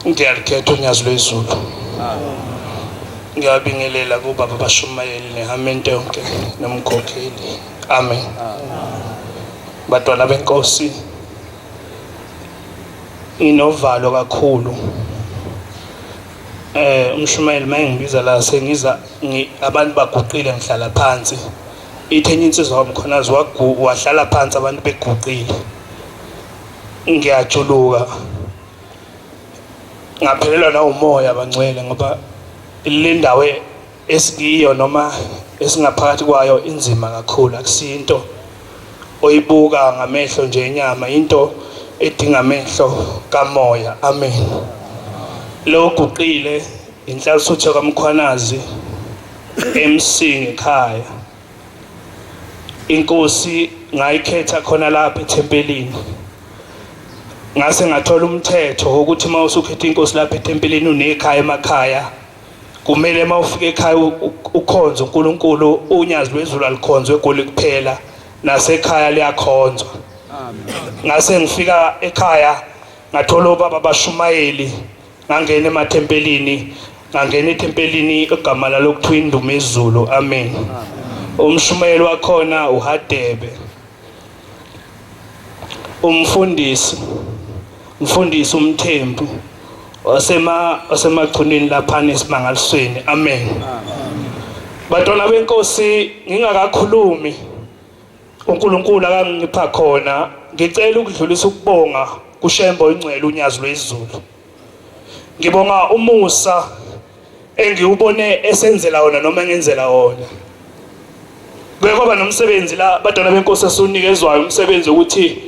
Ngiyakhetha uNyazi lwezulu. Ngiyabingelela kubaba bashumayeli nehamenti yonke nomkhokheli. Amen. Bantwana benkosi, inovalo kakhulu. Umshumayeli mayengibiza la sengiza abantu baguqile ngihlala phansi. Ithenye insizwa wamkhonazi wahlala phansi abantu beguqile. Ngiyajuluka. Ngaphelelwa na umoya bangcwele ngoba le ndawo esikiyo noma esingaphakathi kwayo inzima kakhulu, akusinto oyibuka ngamehlo nje enyama, into edinga amehlo kamoya. Amen. Lo guqile inhlasutho kaMkhwanazi emsingi ekhaya. Inkosi ngayikhetha khona lapha eThempelini. Ngase ngathola umthetho ukuthi uma usukhetha inkosi lapha eThempelini unekhaya emakhaya, kumele mawufika ekhaya ukhonza uNkulunkulu, uNyazi lwezulu alikhonzwe eGoli kuphela, nasekhaya liyakhonzwa. Ngase ngifika ekhaya ngathola ubaba bashumayeli, ngangena emathempelini, ngangena eThempelini igama lalo kuthiwa Indumo Yezulu. Amen. Umshumayeli wakhona uHadebe, umfundisi uMthembu wasemagcunini lapha esimangalisweni. Amen. Bantwana benkosi, ngingakakhulumi uNkulunkulu akangipha khona, ngicela ukudlulisa ukubonga kuShembe Ingcwele uNyazi lwezulu. Ngibonga umusa engiwubone esenzela wona noma engenzela wona. Kwaba nomsebenzi la bantwana benkosi esunikezwayo, umsebenzi ukuthi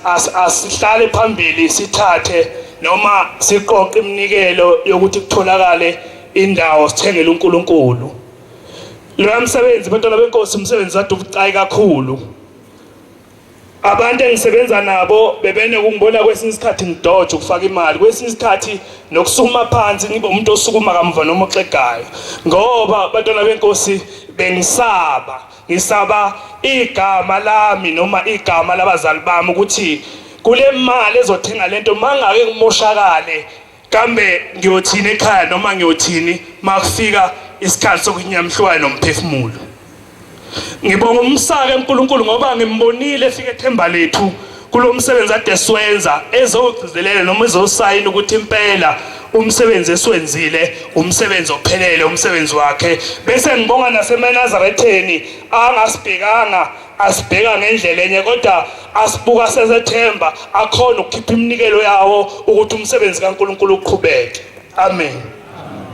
asihlale phambili sithathe noma siqoqe iminikelo yokuthi kutholakale indawo sithengele uNkulunkulu. Lo msebenzi bantwana benkosi umsebenzi wade ubucayi kakhulu. Abantu engisebenza nabo bebene ukungibona kwesinye isikhathi ngidoje ukufaka imali, kwesinye isikhathi nokusukuma phansi ngibe umuntu osukuma kamva noma oxegayo, ngoba bantwana benkosi ngisaba igama lami noma igama labazali bami ukuthi kule mali ezothenga lento mangake ngimoshakale kambe ngiyothina ekhaya noma ngiyothini makufika isikhathi sokunyamhlwa nomphefumulo. Ngibonga umsaka eNkulunkulu ngoba ngimbonile efika ethemba lethu kulo msebenzi ade siwenza, ezogcizelela noma ezosayina ukuthi impela umsebenzi esiwenzile umsebenzi ophelele, umsebenzi wakhe. Bese ngibonga naseManazaretheni angasibhekanga, asibheka ngendlela enye kodwa asibuka sezethemba akhona ukukhipha iminikelo yawo ukuthi umsebenzi kaNkulunkulu uqhubeke. Amen.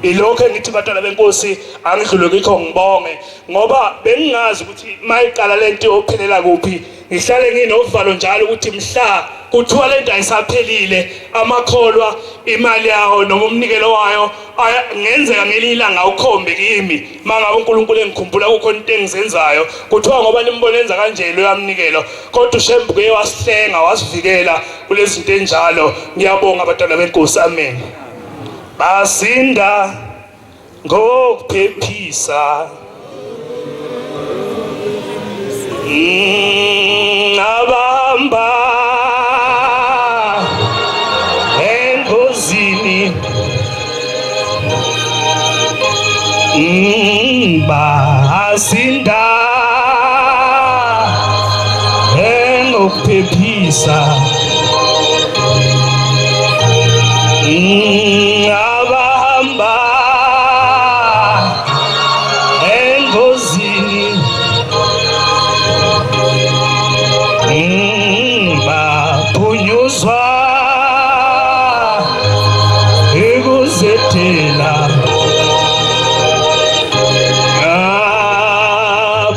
Ilokho engithi bantwana benkosi angidlule kikho ngibonge ngoba bengingazi ukuthi mayiqala lento yophelela kuphi. Ngihlale nginovalo njalo ukuthi mhla kuthiwa lento ayisaphelile, amakholwa imali yawo noma umnikelo wayo ngenzeka ngelinye ilanga ukhombe kimi mangabe uNkulunkulu engikhumbula kukhona into engizenzayo, kuthiwa ngoba nimbone enza kanje lo yamnikelo, kodwa uShembe ke wasihlenga wasivikela kulezi zinto enjalo. Ngiyabonga bantwana benkosi. Amen. Basinda ngokuphephisa abamba engozini, basinda ngokuphephisa abamba engozini, baphunyuzwa ekuzethela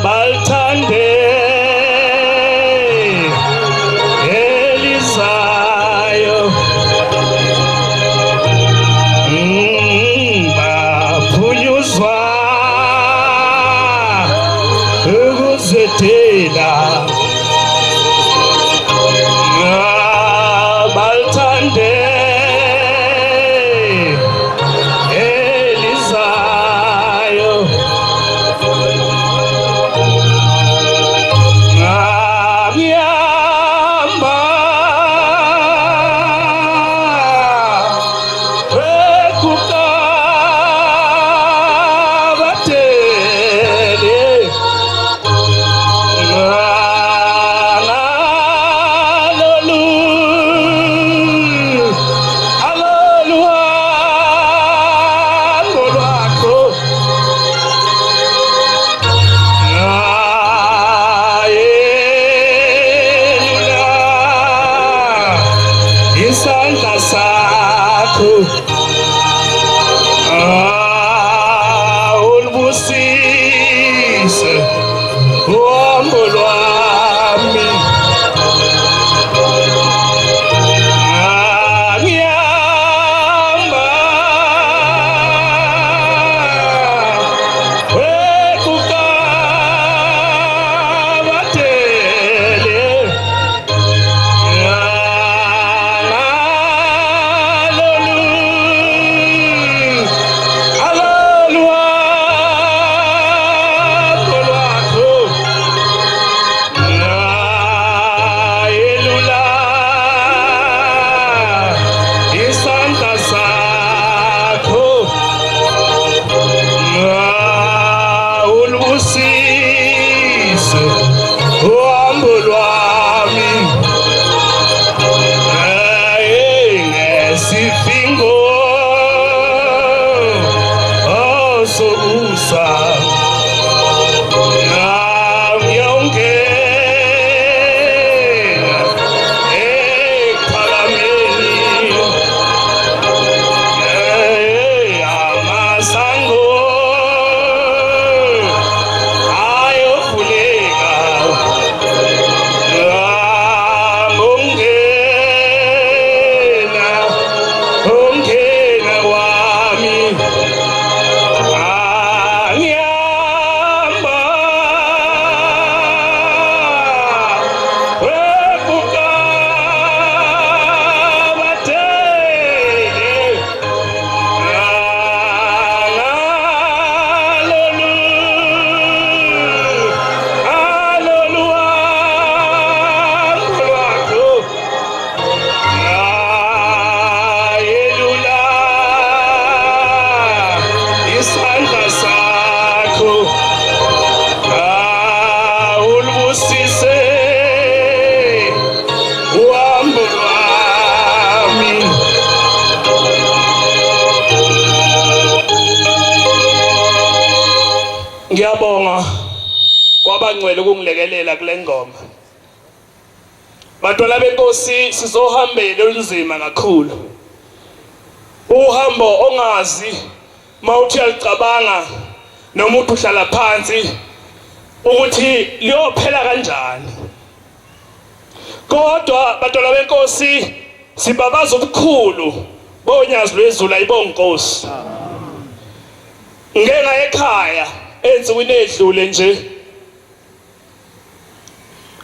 balithande lokungilekelela kule ngoma. Bantwana benkosi sizohambela olunzima kakhulu. Uhambo ongazi mawuthi uyacabanga noma uthi uhlala phansi ukuthi liyophela kanjani. Kodwa bantwana benkosi sibabaza ubukhulu bonyazi lwezulu ayibonkosi. Ngeke ekhaya ensukwini edlule nje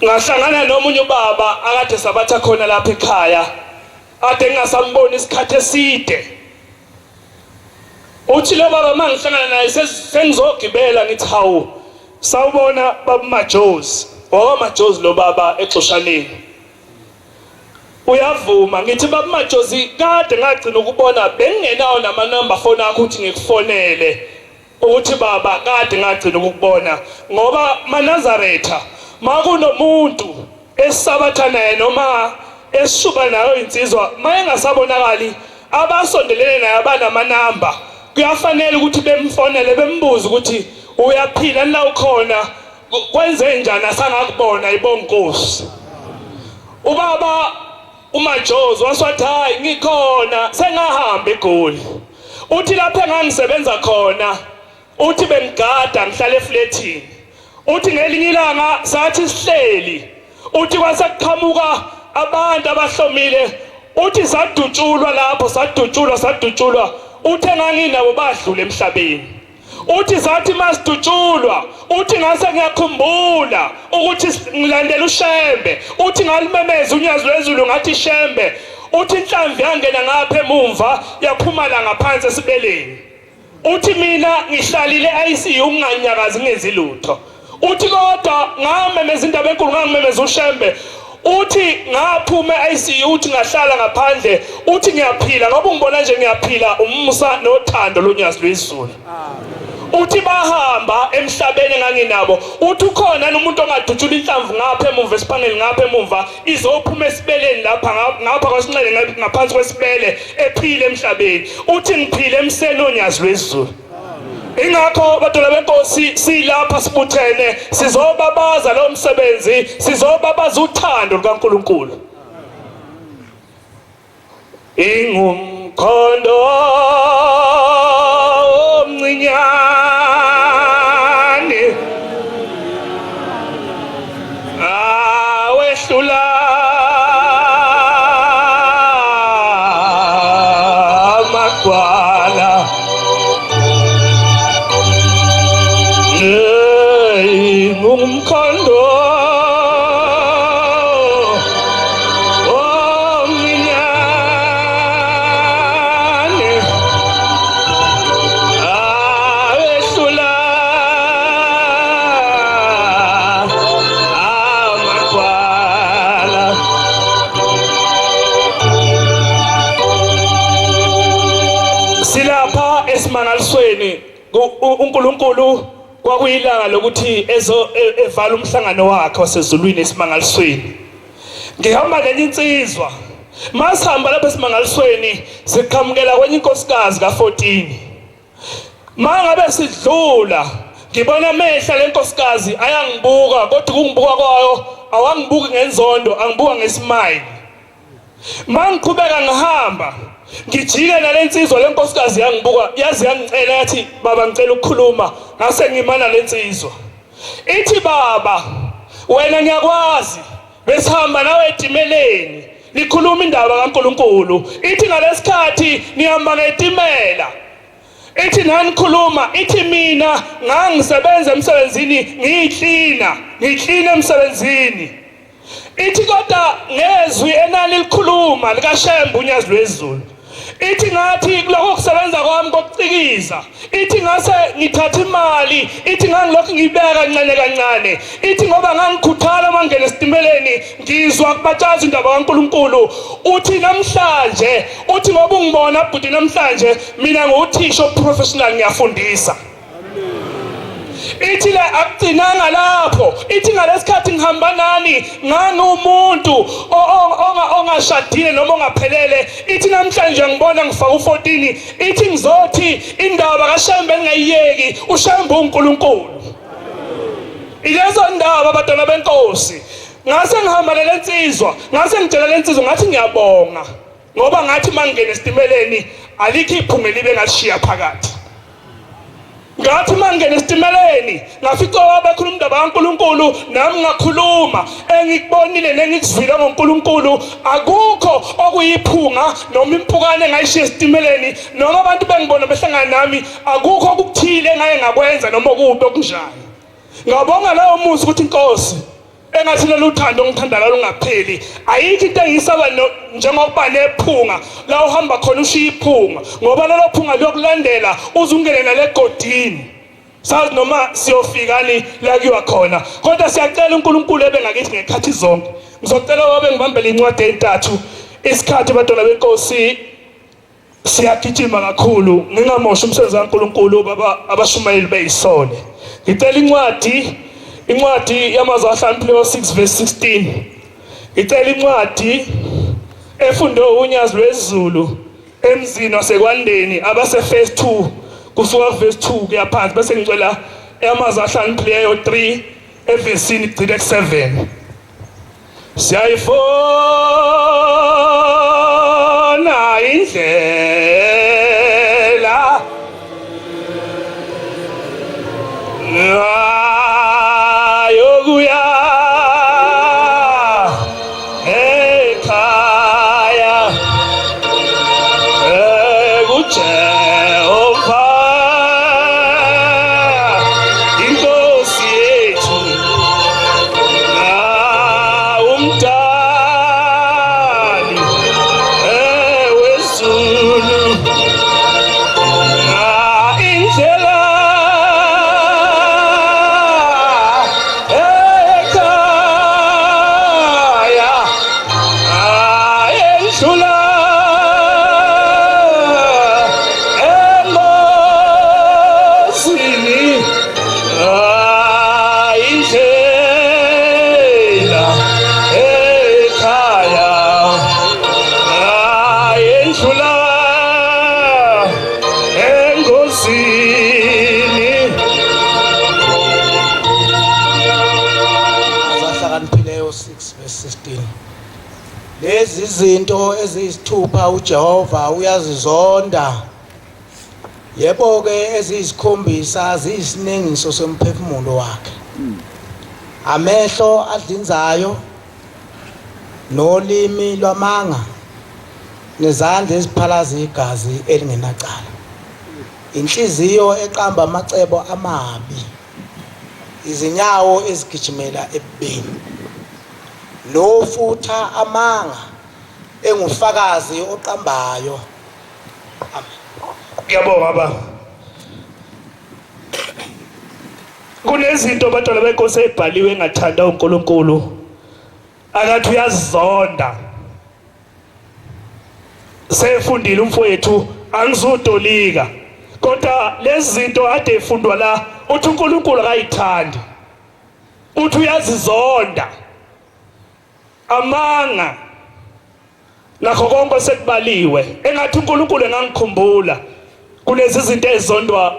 ngahlangana nomunye ubaba akade sabatha khona lapha ekhaya ade ngingasamboni isikhathi eside. Uthi lo baba mangihlangana naye sengizogibela ngithi hawu sawubona baba Majozi Majozi lo baba eXhoshaneni. Uyavuma ngithi baba Majozi kade ngagcina ukubona bengingenawo nama number phone akho ukuthi ngikufonele ukuthi baba kade ngagcina ukubona ngoba maNazaretha makunomuntu esabatha naye noma eshuba nayo insizwa mayengasabonakali abasondelene naye abanama number kuyafanele ukuthi bemfonele bembuze ukuthi uyaphila la ukhona kwenze njani asangakubona ibonkosi. Ubaba uMajozi waswathi hayi ngikhona sengahamba eGoli. Uthi lapha engangisebenza khona uthi bengigada ngihlala eflatini. Uthi ngelinye ilanga sathi sihleli uthi kwasekuqhamuka abantu abahlomile uthi sadutshulwa lapho sadutshulwa uthi enganginabo badlula emhlabeni. Uthi sathi masidutshulwa uthi ngase ngiyakhumbula ukuthi ngilandela uShembe uthi ngalimemeza unyazi lwezulu ngathi Shembe uthi inhlamvu yangena ngapha emumva yaphuma la ngaphansi esibeleni. Uthi mina ngihlalile ICU nginganyakazi ngezilutho. Uthi kodwa ngamemeza indaba enkulu ngangimemeza uShembe uthi ngaphuma ICU uthi ngahlala ngaphandle uthi ngiyaphila ngoba ungibona nje ngiyaphila umusa nothando lonyazi lwezulu. Uthi bahamba emhlabeni enganginabo uthi ukhona umuntu ongadutshula inhlamvu ngapha emumva esiphangeni ngapha emumva izophuma esibeleni lapha ngapha kwasinxele ngaphansi kwesibele ephile emhlabeni. Uthi ngiphile emseni onyazi lwezulu. Ingakho bantwana benkosi silapha sibuthene sizobabaza lo msebenzi sizobabaza uthando lukaNkulunkulu. Ingumkhondo omncinyane awehlula amagwala. Ingumkhondo omncinyane awehlula amagwala. Silapha esimangalisweni uNkulunkulu kwakuyilanga lokuthi evala umhlangano wakhe wasezulwini esimangalisweni. Ngihamba lenye insizwa masihamba lapha esimangalisweni siqhamukela kwenye inkosikazi ka14. Mangabe sidlula ngibona amehla lenkosikazi ayangibuka kodwa kungibuka kwayo awangibuki ngenzondo angibuka ngesimile. Mangiqhubeka ngihamba ngijike nalensizwa lenkosikazi yangibuka yazi yangicela yathi baba ngicela ukukhuluma ngase ngimana lensizwa. Ithi baba wena ngiyakwazi besihamba nawe etimeleni likhuluma indaba kaNkulunkulu. Ithi ngalesikhathi nihamba ngetimela ithi nanikhuluma ithi mina ngangisebenza emsebenzini ngiyiklina emsebenzini. Ithi kodwa ngezwi enani likhuluma likaShembe unyazi lwezulu. Ithi ngathi kuloko kusebenza kwami kokucikiza ithi ngase ngithatha imali ithi ngangilokho ngibeka kancane ithi ngoba ngangikhuthala mangene esitimeleni ngizwa kubatshaza indaba kaNkulunkulu. Uthi namhlanje uthi ngoba ungibona bhuti namhlanje mina nguthisha professional ngiyafundisa. Ithi la akugcinanga lapho ithi ngalesikhathi ngihamba nani nganumuntu ongashadile noma ongaphelele. Ithi namhlanje ngibona ngifaka u14 ithi ngizothi indaba kaShembe ngingayiyeki uShembe uNkulunkulu. ilezo ndaba abantwana benkosi ngase ngihamba lensizwa ngase ngitshela lensizwa ngathi ngiyabonga ngoba ngathi mangene esitimeleni alikho iphunga libe ngashiya phakathi ngathi mangene esitimeleni ngafica abakhuluma indaba kaNkuluNkulu nami ngakhuluma engikubonile nengikuzwile ngoNkuluNkulu akukho okuyiphunga noma impukane engayishiya esitimeleni noma abantu bengibona behlangana nami akukho okuthile ngaye ngakwenza noma okubi okunjani ngabonga lawo muzi ukuthi inkosi engathi lolu uthando ngithanda lo lungapheli ayikho into engiyisaba njengoba nephunga la uhamba khona ushiya iphunga ngoba lelo phunga liyokulandela uzungene nalegodini sazi noma siyofikani la kuyiwa khona kodwa siyacela uNkulunkulu ebengakithi ngekhathi zonke ngizocela wabe ngibambele incwadi entathu isikhathi abantwana benkosi siyagijima kakhulu ngingamosha umsebenzi kaNkulunkulu baba abashumayeli beyisole ngicela incwadi yamaZahlanu 6:16 ngicela incwadi efundwe unyazi lwesiZulu emzini wasekwandeni abase verse 2 kusuka verse 2 kuya phansi bese ngicela yamaZahlanu 3 evesini igcine ku7 siyayifona indlela yokuya ekhaya kuJehova inkosi yethu umdali wezulu indlela lezi zinto eziyisithupha uJehova uyazizonda yebo ke eziyisikhombisa ziyisinengiso somphefumulo wakhe amehlo adlinzayo nolimi lwamanga nezandla eziphalaza igazi elingenacala inhliziyo eqamba amacebo amabi izinyawo ezigijimela ebubeni nofutha amanga engufakazi oqambayo ngiyabonga baba kunezinto abantwana benkosi ebhaliwe engathanda uNkulunkulu akathi uyazizonda sefundile umfowethu angizudolika kodwa lezi zinto ade efundwa la uthi uNkulunkulu akayithandi uthi uyazizonda amanga nakho konke sekubaliwe engathi uNkulunkulu engangikhumbula kulezi zinto ezizondwa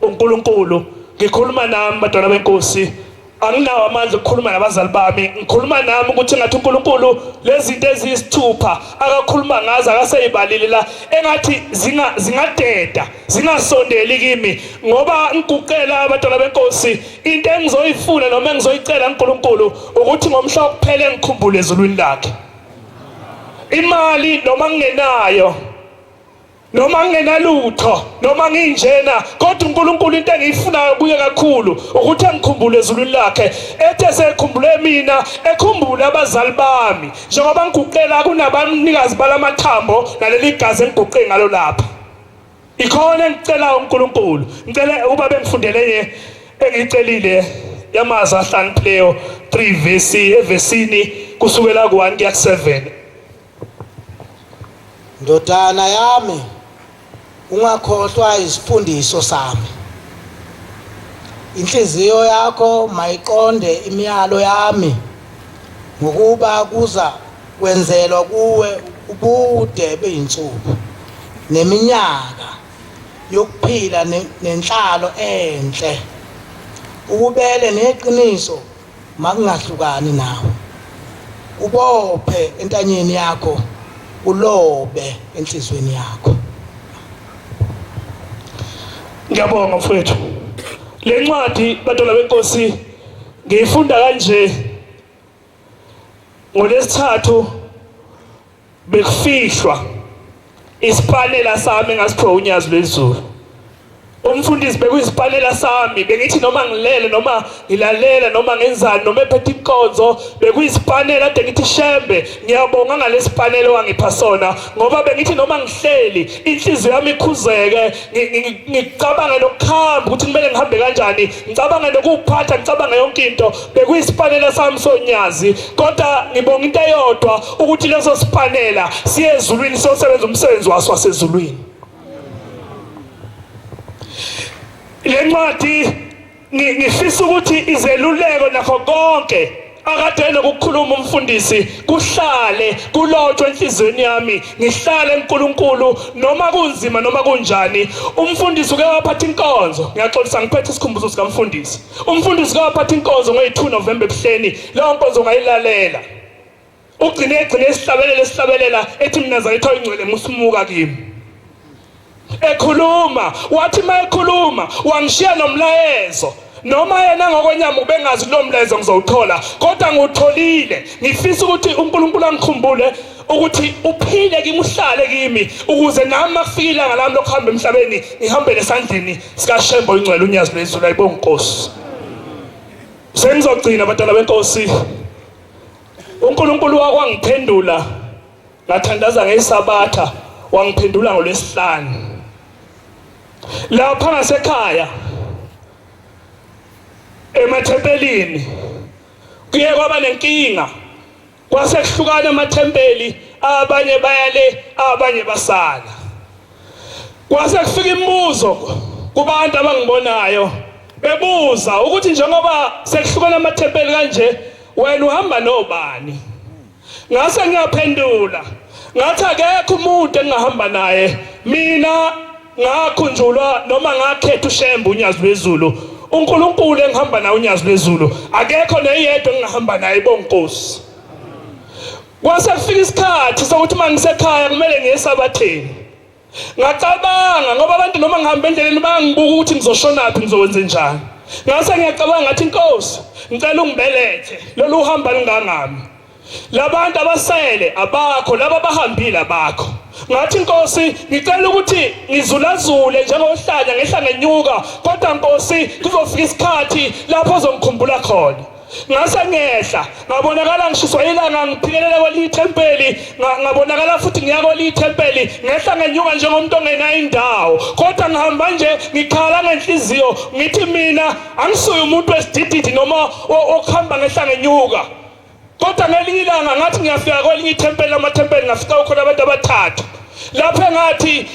uNkulunkulu ngikhuluma nami bantwana benkosi anginawo amandla ukukhuluma nabazali bami ngikhuluma nami ukuthi ngathi uNkulunkulu lezi zinto eziyisithupha akakhuluma ngazo akaseyibalile la engathi zingadeda zingasondeli kimi ngoba ngiguqela abantwana benkosi into engizoyifuna noma engizoyicela uNkulunkulu ukuthi ngomhla wokuphela ngikhumbule ezulwini lakhe imali noma ngingenayo noma ngingenalutho noma nginjena kodwa uNkulunkulu into engiyifunayo kuye kakhulu ukuthi angikhumbule ezulwini lakhe ethe sekhumbule mina ekhumbule abazali bami njengoba ngiguqela kunabanikazi balamathambo naleli gazi engiguqe ngalo lapha ikhona engicela uNkulunkulu ngicela ubaba engifundele engiyicelile yamaZahlanu 3 evesini kusukela ku1 kuya ku7 ndodana yami ungakhohlwa isifundiso sami inhliziyo yakho mayiqonde imiyalo yami ngokuba kuza kwenzelwa kuwe ubude beyinsuku neminyaka yokuphila nenhlalo enhle ubele neqiniso makungahlukani nawe. Ubophe entanyeni yakho, ulobe enhlizweni yakho. Ngiyabonga mfowethu. Le ncwadi bantwana benkosi ngiyifunda kanje ngolesithathu bekufihlwa isipanela sami ngasiphiwa unyazi lwezulu. Umfundisi bekuyisipanela sami bengithi noma ngilele noma ngilalela noma ngenzani noma ephethe inkonzo bekuyisipanela ade ngithi Shembe ngiyabonga ngalesipanela wangipha sona ngoba bengithi noma ngihleli inhliziyo yami ikhuzeke ngicabanga nokuhamba ukuthi kumele ngihambe kanjani ngicabanga nokuphatha ngicabanga yonke into bekuyisipanela sami sonyazi kodwa ngibonga into eyodwa ukuthi leso sipanela siye ezulwini siyosebenza umsebenzi waso wasezulwini. Le ncwadi ngifisa ukuthi izeluleko nakho konke akade nokukhuluma umfundisi kuhlale kulotshwe enhlizweni yami ngihlale eNkulunkulu noma kunzima noma kunjani. Umfundisi uke waphatha inkonzo ngiyaxolisa ngiphethe isikhumbuzo sika mfundisi. Umfundisi uke waphatha inkonzo ngo-2 November ebuhleni leyo nkonzo ngayilalela ugcine esihlabelela ethi mina zayithiwa ingcwele musimuka kimi. Ekhuluma wathi mayekhuluma wangishiya nomlayezo noma yena ngokwenyama ubengazi lo mlayezo ngizowuthola kodwa ngutholile. Ngifisa ukuthi uNkulunkulu angikhumbule ukuthi uphile kimi uhlale kimi ukuze nami makufika ilanga lami lokuhamba emhlabeni ngihambele esandleni sika Shembe ingcwele unyazi lwezulu. Ayibonge Nkosi. Sengizogcina abantwana benkosi. uNkulunkulu wakwangiphendula ngathandaza ngeSabatha wangiphendula ngoLwesihlanu. Lapha ngasekhaya emathempelini kuye kwaba nenkinga kwasekuhlukana amathempeli abanye bayale abanye basala. Kwasekufika imibuzo kubantu abangibonayo bebuza ukuthi njengoba sekuhlukana amathempeli kanje wena uhamba nobani? Ngase ngiyaphendula ngathi akekho umuntu engihamba naye mina ngakhunjulwa noma ngakhetha uShembe unyazi lwezulu. uNkulunkulu engihamba naye unyazi lwezulu akekho neyedwa engihamba naye. Bonkosi kwasefika isikhathi sokuthi mangisekhaya kumele ngiye eSabatheni. Ngacabanga ngoba abantu noma ngihamba endleleni bangibuka ukuthi ngizoshonaphi ngizokwenza njani. Ngase ngiyacabanga ngathi Nkosi ngicela ungibelethe lolu uhamba lingangami. Labantu abasele abakho laba bahambile abakho. Ngathi Nkosi ngicela ukuthi ngizulazule njengohlanya ngehla ngenyuka kodwa Nkosi kuzofika isikhathi lapho uzongikhumbula khona. Ngase ngehla ngabonakala ngishiswa ilanga ngiphikelele kwelithempeli ngabonakala futhi ngiya kwelithempeli ngehla ngenyuka njengomuntu ongenayo indawo kodwa ngihamba nje ngikhala ngenhliziyo ngithi mina angisuye umuntu wesidididi noma okuhamba ngehla ngenyuka. Kodwa ngelinye ilanga ngathi ngiyafika kwelinye ithempeli lamathempeli ngafika khona abantu abathathu. Lapho ngathi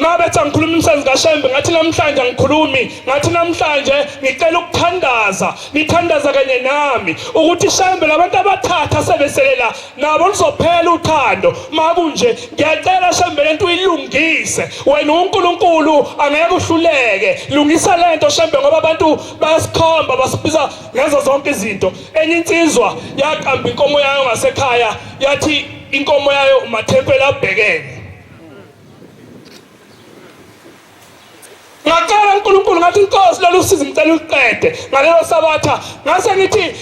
ngabethi ngikhuluma umsebenzi kaShembe ngathi namhlanje angikhulumi ngathi namhlanje ngicela ukuthandaza nithandaza kanye nami ukuthi Shembe labantu abathatha sebeselela nabo lizophela uthando. Makunje ngiyacela Shembe lento uyilungise wena uNkulunkulu angeke uhluleke. Lungisa lento Shembe ngoba abantu bayasikhomba basibiza ngazo zonke izinto. Enye insizwa yaqamba inkomo yayo ngasekhaya yathi inkomo yayo umathempeli abhekene. Ngacela uNkulunkulu ngathi Nkosi lolu usizo ngicela uliqede ngalelo Sabatha. Ngase ngithi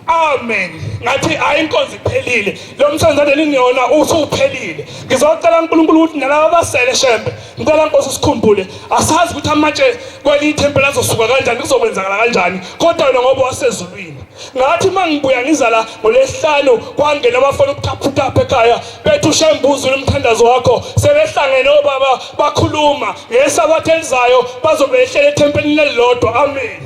amen ngathi hayi inkonzo iphelile lo msebenzi ade ningiyona usuphelile. Ngizocela uNkulunkulu ukuthi nalabo abasele Shembe ngicela Nkosi usikhumbule. Asazi ukuthi amatshe kwelithempeli azosuka kanjani kuzokwenzakala kanjani kodwa wena ngoba wasezulwini. Ngathi mangibuya ngizala ngoLwesihlanu kwangena abafuna ukuthapha ekhaya bethi uShembe uzulu umthandazo wakho sebehlangene obaba bakhuluma ngeSabatha elizayo bazobe behlele ethempelini elilodwa. Amen.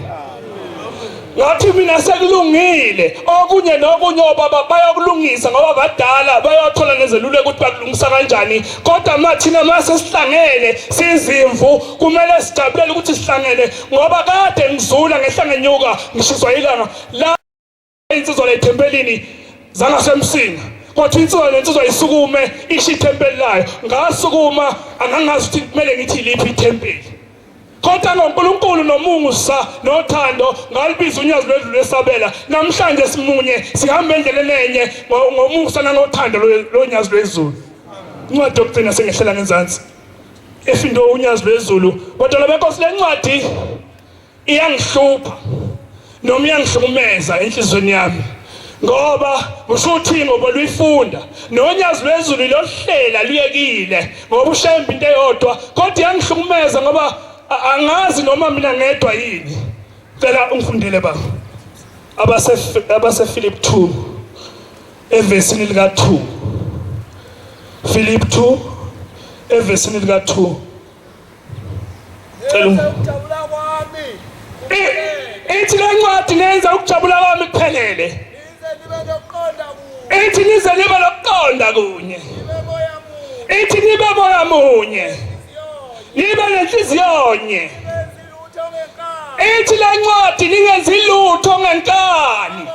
Ngathi mina sekulungile okunye nokunye obaba bayokulungisa ngoba badala bayothola nezeluleko ukuthi bakulungisa kanjani kodwa mathina mase sihlangene sizimvu kumele sijabulele ukuthi sihlangene ngoba kade ngizula ngehla ngenyuka ngishiswa ilanga la insizwa lethempelini zangasemsinga kodwa insizwa isukume isho ithempeli layo ngasukuma angangazi ukuthi kumele ngithi liphi ithempeli. kodwa ngoNkulunkulu nomusa nothando ngalibiza unyazi lwedlu lesabela namhlanje simunye sihamba endleleni enye ngomusa nangothando lonyazi lwezulu. Incwadi yokugcina sengehlela ngenzansi efindo unyazi lwezulu kodwa lebenkosi lencwadi iyangihlupha noma iyangihlukumeza enhlizweni yami ngoba ushuthi ngoba luyifunda nonyazi lwezulu lohlela luyekile ngoba ushemba into eyodwa kodwa iyangihlukumeza ngoba angazi noma mina ngedwa yini. Cela ungifundele baba abase Philip 2 evesini lika 2 Philip 2 evesini lika 2 cela ukujabula kwami ethi lencwadi nenza ukujabula kwami kuphelele ethi nize nibe lokuqonda kunye ethi nibe moya munye nibe nenhliziyo nye ethi lencwadi ningenzi lutho ngenkani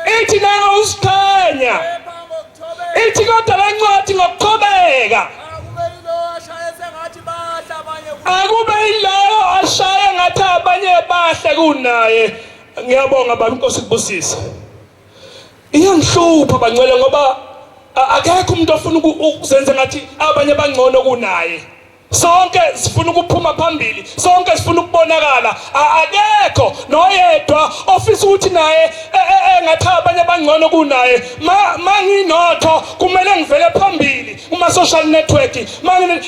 ethi nangokusikhanya ethi kodwa lencwadi ngokuthobeka akube yilayo ashaya ngathi abanye bahle kunaye. Ngiyabonga baba inkosi kubusise. Iyangihlupha bangcwele ngoba akekho umuntu ofuna ukuzenza ngathi abanye bangcono kunaye. Sonke sifuna ukuphuma phambili, sonke sifuna ukubonakala. Akekho noyedwa ofisa ukuthi naye engathi abanye bangcono kunaye. Manginotho kumele ngivele phambili kuma social network.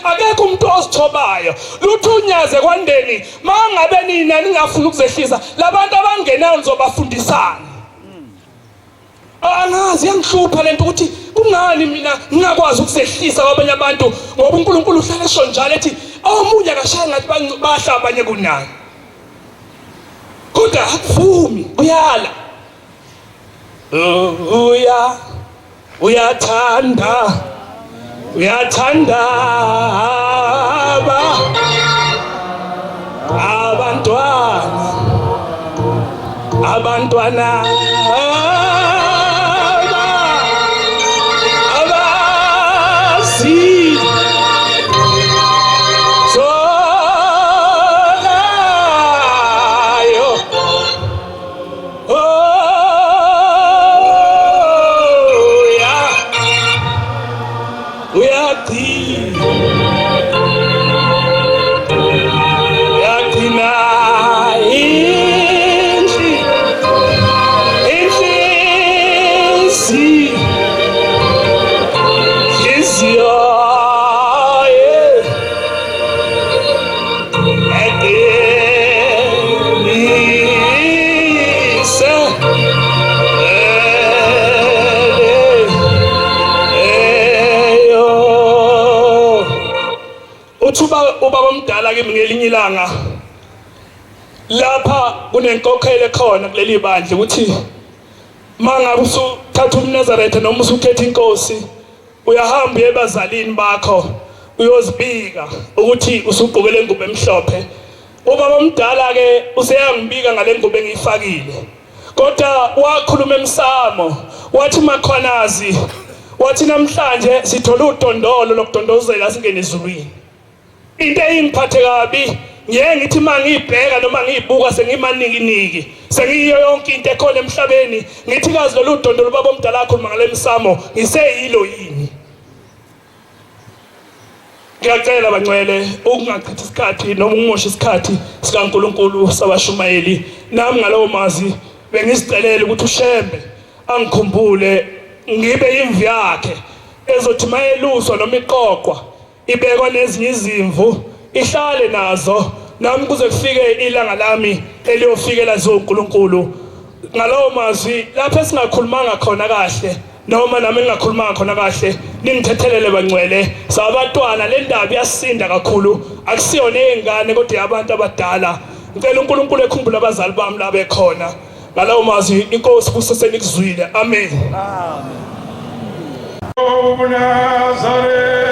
Akekho umuntu ozithobayo. Luthunyaze kwandeni mangabe nina ningafuna ukuzehlisa labantu abangenayo nizobafundisana. Angazi yangihlupha lento ukuthi kungani mina ngingakwazi ukusehlisa kwabanye abantu ngoba uNkulunkulu uhlala esho njalo ethi omunye akashaya ngathi bahla abanye kunayo. Kodwa akuvumi uyala. Uyathanda abantwana ubaba omdala ke ngelinye ilanga lapha kunenkokhelo khona kuleli bandla ukuthi mangabe usuthatha umNazaretha noma usukhetha inkosi uyahamba uyebazalini bakho uyozibika ukuthi usugqokele ingubo emhlophe. Ubaba omdala ke useyangibika ngale ngubo engiyifakile kodwa wakhuluma emsamo wathi makhwanazi wathi namhlanje sithola udondolo lokudondozela singene ezulwini. Into engiphathe kabi ngeke ngithi mangibheka noma ngiyibuka sengimaningi sengiyo yonke into ekhona emhlabeni ngithi kazi lolu dondolo baba omdala akhuluma ngale msamo ngiseyilo yini. Ngiyacela bangcwele ukungachithi isikhathi noma ungimoshe isikhathi sikaNkulunkulu sabashumayeli nami ngalowo mazi bengizicelela ukuthi ushembe angikhumbule ngibe imvi yakhe ezothi mayeluswa noma iqoqwa ibekwa nezinye izimvu ihlale nazo nami kuze kufike ilanga lami eliyofikela zoNkulunkulu. Ngalowo mazwi lapho singakhulumanga khona kahle noma nami ngingakhulumanga khona kahle ningithethelele bangcwele sabantwana le ndaba iyasinda kakhulu akusiyona ezingane kodwa yabantu abadala. Ngicela uNkulunkulu ekhumbule abazali bami la bekhona. Ngalowo mazwi inkosi kusesenikuzwile. Amen. Amen.